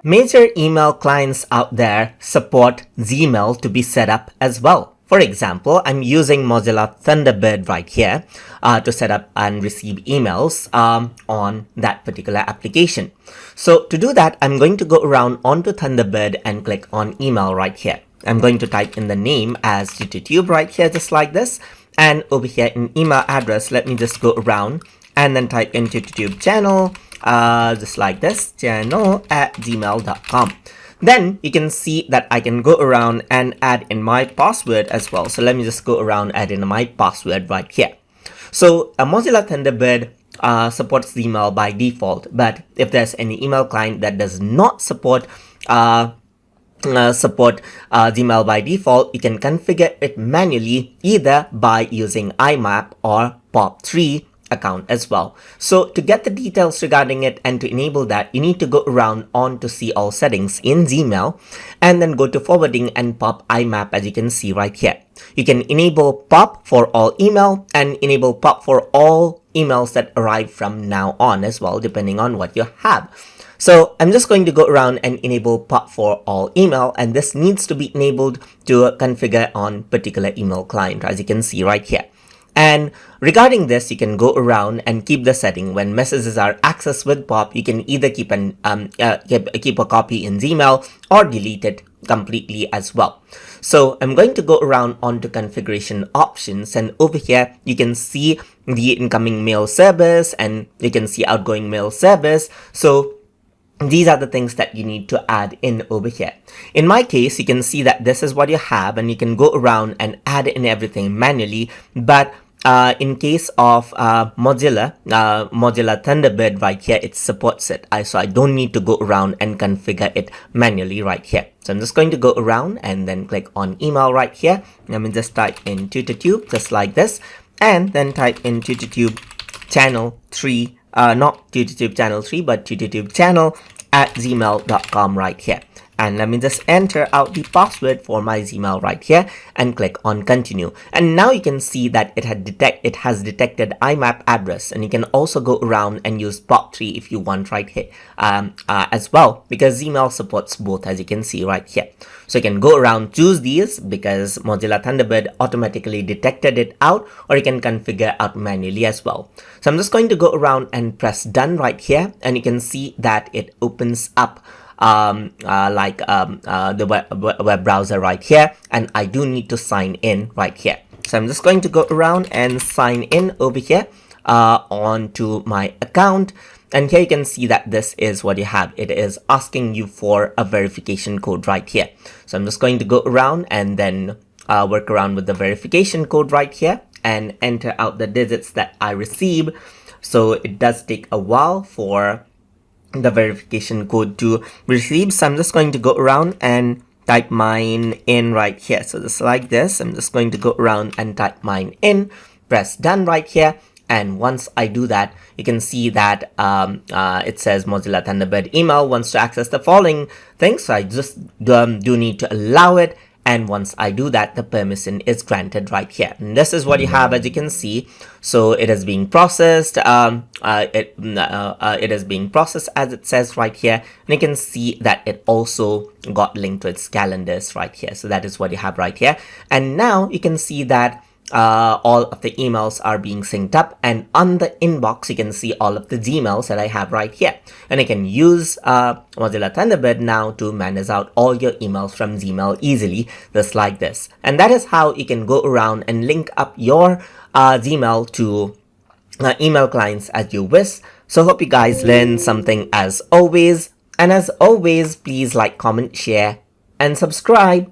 Major email clients out there support Gmail to be set up as well. For example, I'm using Mozilla Thunderbird right here to set up and receive emails on that particular application. So to do that, I'm going to go around onto Thunderbird and click on email right here. I'm going to type in the name as YouTube right here, just like this. And over here in email address, let me just go around and then type in YouTube channel, just like this, channel@gmail.com. Then you can see that I can go around and add in my password as well. So let me just go around and add in my password right here. So Mozilla Thunderbird supports Gmail by default, but if there's any email client that does not support Gmail by default, you can configure it manually either by using IMAP or POP3 account as well. So to get the details regarding it and to enable that, you need to go around on to see all settings in Gmail and then go to forwarding and POP IMAP, as you can see right here. You can enable POP for all email and enable POP for all emails that arrive from now on as well, depending on what you have. So I'm just going to go around and enable POP for all email, and this needs to be enabled to configure on particular email client, as you can see right here. And regarding this, you can go around and keep the setting. When messages are accessed with POP, you can either keep a copy in Gmail or delete it completely as well. So I'm going to go around onto configuration options, and over here you can see the incoming mail service and you can see outgoing mail service. So these are the things that you need to add in over here. In my case, you can see that this is what you have, and you can go around and add in everything manually. But in case of Mozilla Thunderbird right here, it supports it. So I don't need to go around and configure it manually right here. So I'm just going to go around and then click on email right here. Let me just type in TutorTube just like this, and then type in TutorTube channel 3. Not TutorTube channel 3, but TutorTube channel@gmail.com right here. And let me just enter out the password for my Gmail right here and click on continue. And now you can see that it has detected IMAP address, and you can also go around and use POP3 if you want right here as well, because Gmail supports both, as you can see right here. So you can go around, choose these because Mozilla Thunderbird automatically detected it out, or you can configure out manually as well. So I'm just going to go around and press done right here, and you can see that it opens up the web browser right here, and I do need to sign in right here. So I'm just going to go around and sign in over here onto my account, and here you can see that this is what you have. It is asking you for a verification code right here. So I'm just going to go around and then work around with the verification code right here and enter out the digits that I receive. So it does take a while for the verification code to receive. So I'm just going to go around and type mine in right here. So just like this, I'm just going to go around and type mine in, press done right here. And once I do that, you can see that it says Mozilla Thunderbird email wants to access the following things. So I just do need to allow it. And once I do that, the permission is granted right here. And this is what you have, as you can see. So it is being processed. It is being processed as it says right here. And you can see that it also got linked to its calendars right here. So that is what you have right here. And now you can see that all of the emails are being synced up, and on the inbox you can see all of the Gmails that I have right here, and I can use Mozilla Thunderbird now to manage out all your emails from Gmail easily, just like this. And that is how you can go around and link up your Gmail to email clients as you wish. So hope you guys learned something as always, and as always, please like, comment, share and subscribe.